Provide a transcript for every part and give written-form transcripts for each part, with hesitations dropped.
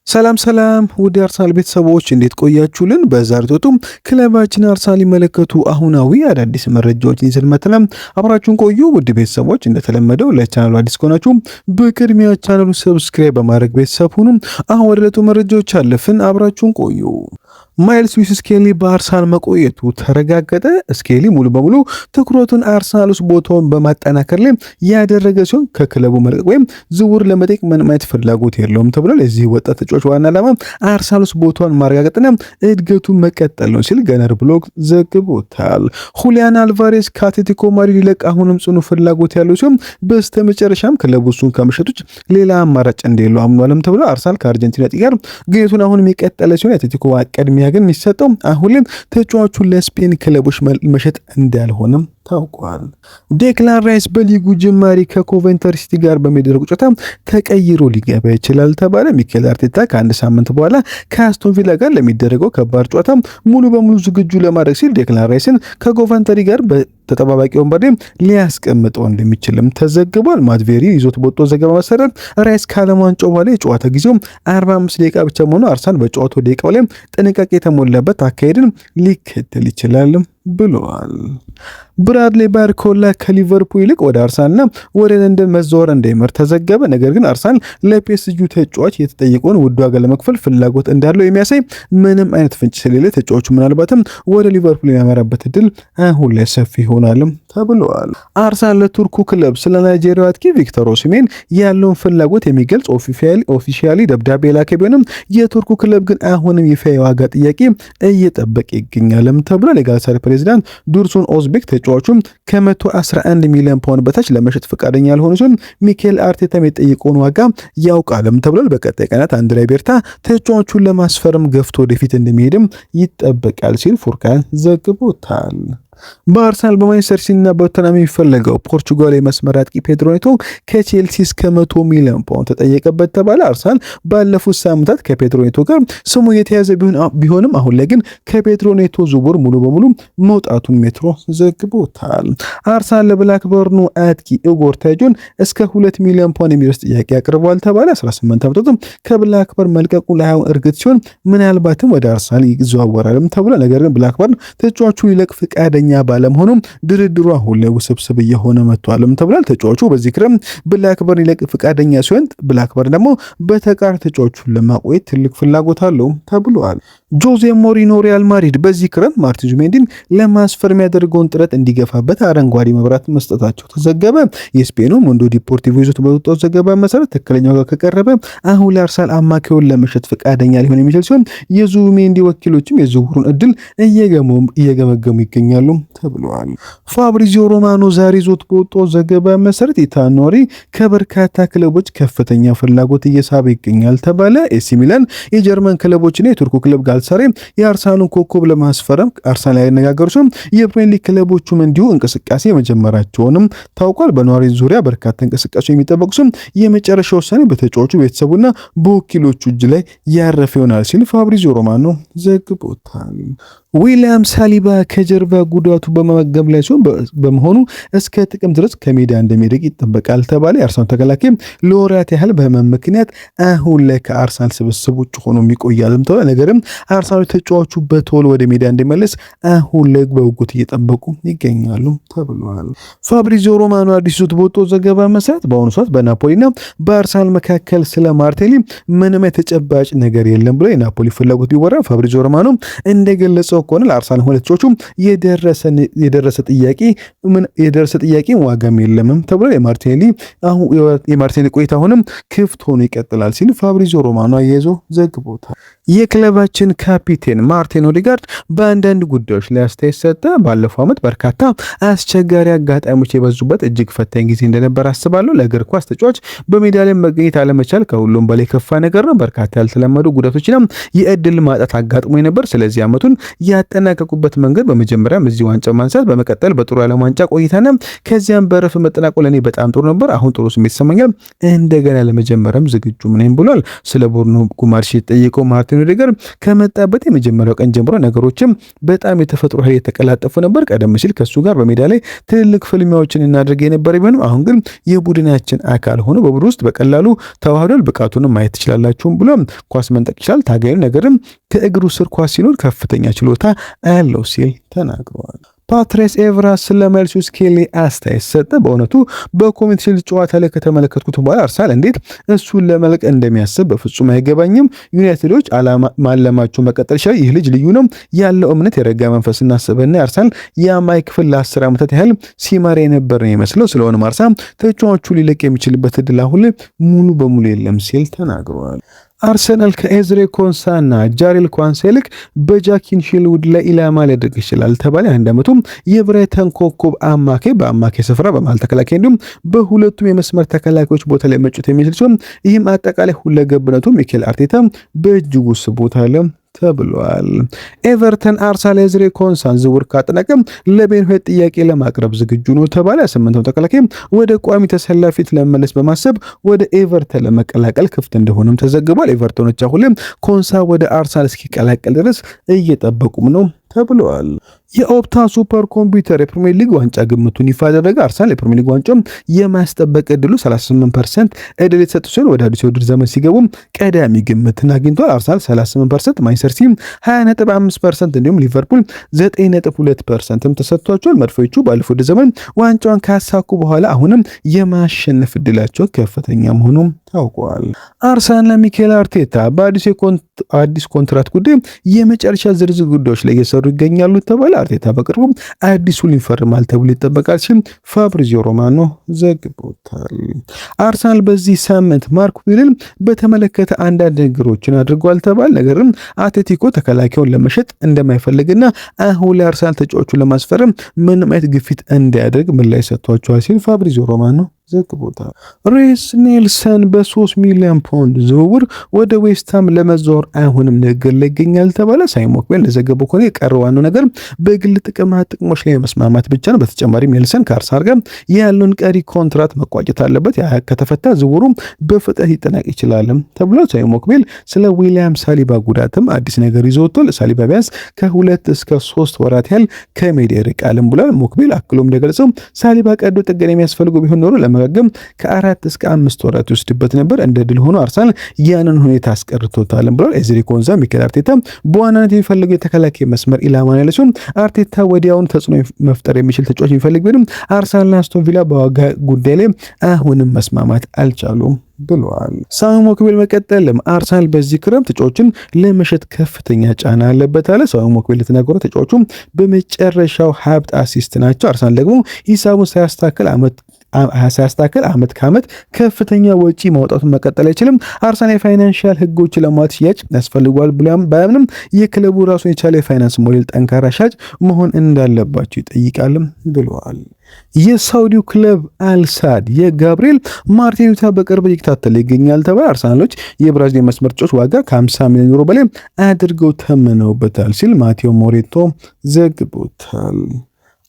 ሰላም ሰላም ውድ አርሰናል ቤተሰቦች እንዴት ቆያችሁልን? በዛሬው ክለባችን አርሰናል ይመለከቱ አሁናዊ አዳዲስ መረጃዎችን ይዘን መጥተናል። አብራችሁን ቆዩ። ውድ ቤተሰቦች እንደተለመደው ለቻናሉ አዲስ ከሆናችሁ በቅድሚያ ቻናሉን ሰብስክራይብ በማድረግ ቤተሰብ ሁኑ። አሁን ወደ ዕለቱ መረጃዎች አለፍን። አብራችሁን ቆዩ። ማይልስ ሉዊስ ስኬሊ በአርሰናል መቆየቱ ተረጋገጠ። ስኬሊ ሙሉ በሙሉ ትኩረቱን አርሰናል ውስጥ ቦታውን በማጠናከር ላይ ያደረገ ሲሆን ከክለቡ መልቀቅ ወይም ዝውውር ለመጠየቅ ምንም አይነት ፍላጎት የለውም ተብሏል። የዚህ ወጣት ተጫዋች ዋና ዓላማ አርሰናል ውስጥ ቦታውን ማረጋገጥና እድገቱን መቀጠል ነው ሲል ገነር ብሎግ ዘግቦታል። ሁሊያን አልቫሬስ ከአትሌቲኮ ማድሪድ ሊለቅ አሁንም ጽኑ ፍላጎት ያለው ሲሆን በስተመጨረሻም ክለቡ እሱን ከመሸጦች ሌላ አማራጭ እንደሌለው አምኗልም ተብሏል። አርሰናል ከአርጀንቲና ጋር ግንኙነቱን አሁንም የቀጠለ ሲሆን የአትሌቲኮ ቀድሚያ ግን የሚሰጠው አሁንም ተጫዋቹን ለስፔን ክለቦች መሸጥ እንዳልሆነም ታውቋል። ዴክላን ራይስ በሊጉ ጅማሬ ከኮቨንተሪ ሲቲ ጋር በሚደረጉ ጨዋታ ተቀይሮ ሊገባ ይችላል ተባለ። ሚኬል አርቴታ ከአንድ ሳምንት በኋላ ከአስቶን ቪላ ጋር ለሚደረገው ከባድ ጨዋታ ሙሉ በሙሉ ዝግጁ ለማድረግ ሲል ዴክላን ራይስን ከኮቨንተሪ ጋር ተጠባባቂ ወንበር ላይ ሊያስቀምጠው እንደሚችልም ተዘግቧል። ማድቬሪ ይዞት በወጣው ዘገባ መሰረት ራይስ ከዓለም ዋንጫው በኋላ የጨዋታ ጊዜው 45 ደቂቃ ብቻ መሆኑ አርሰናል በጨዋታው ደቂቃው ላይ ጥንቃቄ የተሞላበት አካሄድን ሊከተል ይችላል ብለዋል። ብራድሊ ባርኮላ ከሊቨርፑል ይልቅ ወደ አርሰናልና ወደ ለንደን መዘዋወር እንደሚመር ተዘገበ። ነገር ግን አርሰናል ለፒኤስጂ ተጫዋች የተጠየቀውን ውድ ዋጋ ለመክፈል ፍላጎት እንዳለው የሚያሳይ ምንም አይነት ፍንጭ ስለሌለ ተጫዋቹ ምናልባትም ወደ ሊቨርፑል የሚያመራበት እድል አሁን ላይ ሰፊ ይሆናልም ተብለዋል። አርሰናል ለቱርኩ ክለብ ስለ ናይጄሪያው አጥቂ ቪክተር ኦሲሜን ያለውን ፍላጎት የሚገልጽ ኦፊሻሊ ደብዳቤ ላከ ቢሆንም የቱርኩ ክለብ ግን አሁንም ይፋ የዋጋ ጥያቄ እየጠበቀ ይገኛልም ተብሏል። የጋላታሳራይ ፕሬዚዳንት ዱርሱን ኦዝቤክ ተጫዋቹም ከ111 ሚሊዮን ፓውንድ በታች ለመሸጥ ፈቃደኛ ያልሆኑ ሲሆን ሚኬል አርቴታ የጠየቀውን ዋጋ ያውቃልም ተብሏል። በቀጣይ ቀናት አንድሪያ ቤርታ ተጫዋቹን ለማስፈረም ገፍቶ ወደፊት እንደሚሄድም ይጠበቃል ሲል ፉርካን ዘግቦታል። በአርሰናል በማንቸስተር ሲቲና በቶተንሃም የሚፈለገው ፖርቹጋላዊ መስመር አጥቂ ፔድሮ ኔቶ ከቼልሲ እስከ 100 ሚሊዮን ፓውንድ ተጠየቀበት ተባለ። አርሰናል ባለፉት ሳምንታት ከፔድሮ ኔቶ ጋር ስሙ የተያዘ ቢሆንም አሁን ላይ ግን ከፔድሮ ኔቶ ዝውውር ሙሉ በሙሉ መውጣቱን ሜትሮ ዘግቦታል። አርሰናል ለብላክበርኑ አጥቂ ኢጎር ታይጆን እስከ 2 ሚሊዮን ፓውንድ የሚደርስ ጥያቄ አቅርበዋል ተባለ። 18 ዓመቱ ከብላክበርን መልቀቁ ላይ እርግጥ ሲሆን ምናልባትም ወደ አርሰናል ይዘዋወራልም ተብሏል። ነገር ግን ብላክበርን ተጫዋቹ ሊለቅ ፈቃደኛ ባለመሆኑም ድርድሩ አሁን ላይ ውስብስብ እየሆነ መጥቷልም ተብሏል። ተጫዋቹ በዚህ ክረምት ብላክበርን ይለቅ ፈቃደኛ ሲሆን ብላክበርን ደግሞ በተቃራኒ ተጫዋቹን ለማቆየት ትልቅ ፍላጎት አለው ተብሏል። ጆዜ ሞሪኖ ሪያል ማድሪድ በዚህ ክረምት ማርቲን ዙቢሜንዲን ለማስፈር የሚያደርገውን ጥረት እንዲገፋበት አረንጓዴ መብራት መስጠታቸው ተዘገበ። የስፔኑ ሙንዶ ዲፖርቲቮ ይዞት በወጣው ዘገባ መሰረት ትክክለኛው ጋር ከቀረበ አሁን ለአርሰናል አማካዩን ለመሸጥ ፈቃደኛ ሊሆን የሚችል ሲሆን የዙቢሜንዲ ወኪሎችም የዝውውሩን እድል እየገመገሙ ይገኛሉ ተብሏል። ፋብሪዚዮ ሮማኖ ዛሬ ይዞት በወጣው ዘገባ መሰረት ኢታኖሪ ከበርካታ ክለቦች ከፍተኛ ፍላጎት እየሳበ ይገኛል ተባለ። ኤሲ ሚላን፣ የጀርመን ክለቦችና የቱርኩ ክለብ ጋልሳሬ የአርሰናሉን ኮከብ ለማስፈረም አርሰናል ያነጋገሩ ሲሆን የፕሪሚየር ሊግ ክለቦቹም እንዲሁ እንቅስቃሴ መጀመራቸውንም ታውቋል። በነዋሪ ዙሪያ በርካታ እንቅስቃሴ የሚጠበቁ ሲሆን የመጨረሻ ውሳኔ በተጫዋቹ ቤተሰቡና በወኪሎቹ እጅ ላይ ያረፈ ይሆናል ሲል ፋብሪዚዮ ሮማኖ ዘግቦታል። ዊሊያም ሳሊባ ከጀርባ ጉዳቱ በመመገብ ላይ ሲሆን በመሆኑ እስከ ጥቅም ድረስ ከሜዳ እንደሚርቅ ይጠበቃል ተባለ። የአርሰናል ተከላካይ ለወራት ያህል በህመም ምክንያት አሁን ላይ ከአርሰናል ስብስብ ውጭ ሆኖ የሚቆያልም ተባለ። ነገርም አርሰናል ተጫዋቹ በቶሎ ወደ ሜዳ እንዲመለስ አሁን ላይ በውጉት እየጠበቁ ይገኛሉ ተብሏል። ፋብሪዚዮ ሮማኖ አዲስ ይዞት በወጣው ዘገባ መሰረት በአሁኑ ሰዓት በናፖሊና በአርሰናል መካከል ስለ ማርቴሊ ምንም የተጨባጭ ነገር የለም ብሎ የናፖሊ ፍላጎት ቢወራ ፋብሪዚዮ ሮማኖ እንደገለጸው ከሆነ ለአርሰናል ሁለቶቹ የደረሰ ጥያቄ ዋጋም የለምም ተብሎ የማርቲኔሊ ቆይታ አሁንም ክፍት ሆኖ ይቀጥላል ሲል ፋብሪዚዮ ሮማኖ አያይዞ ዘግቦታል። የክለባችን ካፒቴን ማርቲን ኦዴጋርድ በአንዳንድ ጉዳዮች ላይ አስተያየት ሰጠ። ባለፈው ዓመት በርካታ አስቸጋሪ አጋጣሚዎች የበዙበት እጅግ ፈታኝ ጊዜ እንደነበር አስባለሁ። ለእግር ኳስ ተጫዋች በሜዳ ላይ መገኘት አለመቻል ከሁሉም በላይ ከፋ ነገር ነው። በርካታ ያልተለመዱ ጉዳቶችና የእድል ማጣት አጋጥሞ ነበር። ስለዚህ ዓመቱን ያጠናቀቁበት መንገድ በመጀመሪያም እዚህ ዋንጫ ማንሳት፣ በመቀጠል በጥሩ ዓለም ዋንጫ ቆይታና ከዚያም በረፍ መጠናቀቁ ለእኔ በጣም ጥሩ ነበር። አሁን ጥሩ ስሜት ይሰማኛል። እንደገና ለመጀመሪያም ዝግጁ ነኝ ብሏል። ስለ ቦርኖ ጉማሬሽ የጠየቀው ማርቲን ማርቲን ኦዴጋርድ ከመጣበት የመጀመሪያው ቀን ጀምሮ ነገሮችም በጣም የተፈጥሮ ኃይል የተቀላጠፉ ነበር። ቀደም ሲል ከሱ ጋር በሜዳ ላይ ትልልቅ ፍልሚያዎችን እናደርግ የነበረ ቢሆንም አሁን ግን የቡድናችን አካል ሆኖ በቡድን ውስጥ በቀላሉ ተዋህዷል። ብቃቱንም ማየት ትችላላችሁም ብሎ ኳስ መንጠቅ ይችላል። ታጋዩ ነገርም ከእግሩ ስር ኳስ ሲኖር ከፍተኛ ችሎታ አለው ሲል ተናግረዋል። ፓትሪስ ኤቭራ ስለ ሜልሲዩስ ኬሊ አስተያየት ሰጠ። በእውነቱ በኮሚኒቲ ሺልድ ጨዋታ ላይ ከተመለከትኩት በኋላ አርሰናል እንዴት እሱን ለመልቀቅ እንደሚያስብ በፍጹም አይገባኝም። ዩናይትዶች ማለማቸው መቀጠል ይችላል። ይህ ልጅ ልዩ ነው ያለው እምነት፣ የረጋ መንፈስና ስብዕና አርሰናል የአማይ ክፍል ለ10 ዓመታት ያህል ሲመራ የነበረ ነው ይመስለው። ስለሆነም አርሰናል ተጫዋቹ ሊለቅ የሚችልበት እድል አሁን ሙሉ በሙሉ የለም ሲል ተናግረዋል። አርሰናል ከኤዝሬ ኮንሳና ጃሬል ኳንሳ ይልቅ በጃኪን ሺልውድ ላይ ኢላማ ሊያደርግ ይችላል ተባለ። አንድ ዓመቱ የብራይተን ኮከብ አማካይ በአማካይ ስፍራ በመሃል ተከላካይ እንዲሁም በሁለቱም የመስመር ተከላካዮች ቦታ ላይ መጫወት የሚችል ሲሆን ይህም አጠቃላይ ሁለገብነቱ ሚኬል አርቴታ በእጅጉ ስቦታል ተብሏል። ኤቨርተን አርሰናል ኤዝሬ ኮንሳን ዝውውር ካጠናቀም ለቤን ሆይት ጥያቄ ለማቅረብ ዝግጁ ነው ተባለ። 8ኛው ተከላካይ ወደ ቋሚ ተሰላፊት ለመመለስ በማሰብ ወደ ኤቨርተን ለመቀላቀል ክፍት እንደሆነም ተዘግቧል። ኤቨርተኖች አሁን ኮንሳ ወደ አርሰናል እስኪቀላቀል ድረስ እየጠበቁም ነው ተብሏል። የኦፕታ ሱፐር ኮምፒውተር የፕሪሚየር ሊግ ዋንጫ ግምቱን ይፋ ያደረገ። አርሰናል የፕሪሚየር ሊግ ዋንጫው የማስጠበቅ እድሉ 38% እድል የተሰጡ ሲሆን ወደ አዲስ የውድድር ዘመን ሲገቡ ቀዳሚ ግምትን አግኝቷል። አርሰናል 38%፣ ማንቸስተር ሲቲ 20.5% እንዲሁም ሊቨርፑል 9.2% ተሰጥቷቸዋል። መድፈኞቹ ባለፈው ውድድር ዘመን ዋንጫውን ካሳኩ በኋላ አሁንም የማሸነፍ እድላቸው ከፍተኛ መሆኑም ታውቋል። አርሰናል ለሚኬል አርቴታ በአዲስ ኮንትራት ጉዳይ የመጨረሻ ዝርዝር ጉዳዮች ላይ እየሰሩ ይገኛሉ ተባለ። አርቴታ በቅርቡ አዲሱን ይፈርማል ተብሎ ይጠበቃል ሲል ፋብሪዚዮ ሮማኖ ዘግቦታል። አርሰናል በዚህ ሳምንት ማርክ ዊልን በተመለከተ አንዳንድ ነገሮችን አድርጓል ተባለ። ነገርም አትሌቲኮ ተከላካዩን ለመሸጥ እንደማይፈልግና አሁን ላይ አርሰናል ተጫዋቹን ለማስፈረም ምንም አይነት ግፊት እንዳያደርግ ምላሽ ሰጥቷቸዋል ሲል ፋብሪዚዮ ሮማኖ ዘግቦታል። ሬስ ኔልሰን በ3 ሚሊዮን ፓውንድ ዝውውር ወደ ዌስትሃም ለመዛወር አሁንም ንግግር ላይ ይገኛል ተባለ። ሳይሞን ሞክቤል እንደዘገበው ከሆነ የቀረው ዋናው ነገር በግል ጥቅሞች ላይ መስማማት ብቻ ነው። በተጨማሪም ኔልሰን ከአርሰናል ጋር ያለውን ቀሪ ኮንትራት መቋጨት አለበት። ያ ከተፈታ ዝውውሩ በፍጥነት ሊጠናቀቅ ይችላል ተብሎ ሳይሞን ሞክቤል ስለ ዊሊያም ሳሊባ ጉዳትም አዲስ ነገር ይዞ ወጥቷል። ሳሊባ ቢያንስ ከ2 እስከ 3 ወራት ያህል ከሜዳ ይርቃልም ብሏል። ሞክቤል አክሎም እንደገለጸው ሳሊባ ቀዶ ጥገና የሚያስፈልገው ቢሆን ኖሮ ለመጋገም ከ4 እስከ 5 ወራት ይወስድበት ነበር። እንደ ድል ሆኖ አርሰናል ያንን ሁኔታ አስቀርቶታልም ብሏል። ኤዝሪ ኮንሳ ሚኬል አርቴታ በዋናነት የሚፈልገው የተከላካይ መስመር ኢላማ ያለ ሲሆን አርቴታ ወዲያውን ተጽዕኖ መፍጠር የሚችል ተጫዋች የሚፈልግ ቢሆንም አርሰናልና አስቶን ቪላ በዋጋ ጉዳይ ላይ አሁንም መስማማት አልቻሉም ብሏል። ሳይሞን ሞክቤል መቀጠልም አርሰናል በዚህ ክረምት ተጫዋቾችን ለመሸጥ ከፍተኛ ጫና አለበት አለ። ሳይሞን ሞክቤል የተናገረው ተጫዋቹ በመጨረሻው ሀብት አሲስት ናቸው። አርሰናል ደግሞ ሂሳቡን ሳያስተካክል ዓመት ከዓመት ከፍተኛ ወጪ ማውጣቱን መቀጠል አይችልም። አርሰናል የፋይናንሻል ህጎች ለማለት ሽያጭ ያስፈልጓል ባያምንም የክለቡ ራሱን የቻለ የፋይናንስ ሞዴል ጠንካራ ሻጭ መሆን እንዳለባቸው ይጠይቃልም ብለዋል። የሳውዲው ክለብ አልሳድ የጋብሪኤል ማርቲኔሊ በቅርብ እየተከታተለ ይገኛል ተባለ። አርሰናሎች የብራዚል መስመር ተጫዋች ዋጋ ከ50 ሚሊዮን ዩሮ በላይ አድርገው ተመነውበታል ሲል ማቴዎ ሞሬቶ ዘግቦታል።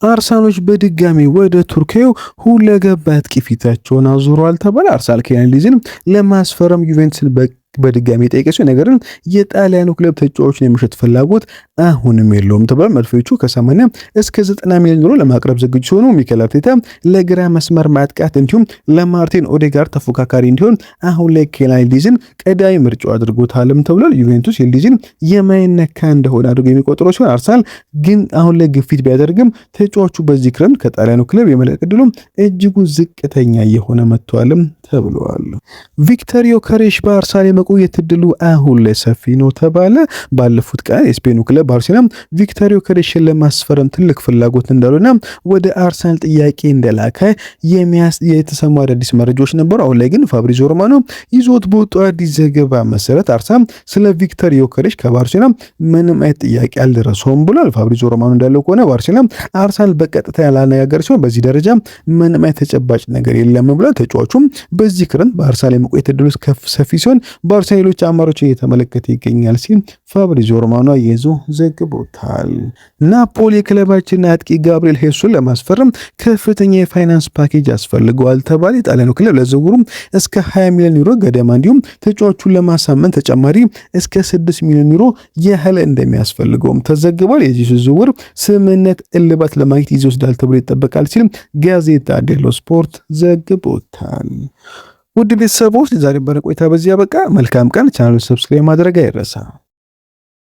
አርሰናሎች በድጋሚ ወደ ቱርኪያው ሁለገብ አጥቂ ፊታቸውን አዙረዋል ተባለ። አርሰናል ኬንያን ሊዝን ለማስፈረም ዩቬንቱስን በድጋሚ ጠየቀ ሲሆን ነገርን የጣሊያኑ ክለብ ተጫዋቾችን የመሸጥ ፍላጎት አሁንም የለውም ተብሏል። መድፈኞቹ ከ80 እስከ 90 ሚሊዮን ዩሮ ለማቅረብ ዝግጁ ሲሆኑ ሚኬል አርቴታ ለግራ መስመር ማጥቃት እንዲሁም ለማርቲን ኦዴጋርድ ተፎካካሪ እንዲሆን አሁን ላይ ኬንያን ሊዝን ቀዳሚ ምርጫው አድርጎታልም ተብሏል። ዩቬንቱስ የሊዝን የማይነካ እንደሆነ አድርጎ የሚቆጥረው ሲሆን አርሰናል ግን አሁን ላይ ግፊት ቢያደርግም ተጫዋቹ በዚህ ክረምት ከጣሊያኑ ክለብ የመልቀቅ ዕድሉ እጅጉን ዝቅተኛ እየሆነ መጥቷልም ተብሏል። ቪክተር ዮከሬሽ በአርሰናል የመቆየት ዕድሉ አሁን ላይ ሰፊ ነው ተባለ። ባለፉት ቀን የስፔኑ ክለብ ባርሴሎና ቪክተር ዮከሬሽን ለማስፈረም ትልቅ ፍላጎት እንዳለና ወደ አርሰናል ጥያቄ እንደላከ የተሰሙ አዳዲስ መረጃዎች ነበሩ። አሁን ላይ ግን ፋብሪዚዮ ሮማኖ ይዞት በወጣው አዲስ ዘገባ መሰረት አርሰናል ስለ ቪክተር ዮከሬሽ ከባርሴሎና ምንም አይነት ጥያቄ አልደረሰውም ብሏል። ፋብሪዚዮ ሮማኖ እንዳለው ከሆነ ባርሴሎና አርሰናል በቀጥታ ያላነጋገር ሲሆን በዚህ ደረጃ ምንም አይነት ተጨባጭ ነገር የለም ብሏል። ተጫዋቹም በዚህ ክረምት በአርሰናል የመቆየት ዕድሉ ሰፊ ሲሆን በአርሰናሎች አማራጮች እየተመለከተ ይገኛል ሲል ፋብሪዚዮ ሮማኖ ይዞ ዘግቦታል። ናፖሊ የክለባችን አጥቂ ጋብሪኤል ሄሱስን ለማስፈረም ከፍተኛ የፋይናንስ ፓኬጅ ያስፈልገዋል ተባለ። የጣሊያኑ ክለብ ለዝውውሩ እስከ 20 ሚሊዮን ዩሮ ገደማ እንዲሁም ተጫዋቹን ለማሳመን ተጨማሪ እስከ 6 ሚሊዮን ዩሮ ያህል እንደሚያስፈልገውም ተዘግቧል። የዚህ ዝውውር ስምምነት እልባት ለማግኘት ጊዜ ይወስዳል ተብሎ ይጠበቃል ሲል ጋዜጣ ዴሎ ስፖርት ዘግቦታል። ውድ ቤተሰቦች ዛሬ በረቆይታ በዚህ ያበቃ። መልካም ቀን። ቻናሉን ሰብስክራይብ ማድረግ አይረሳ።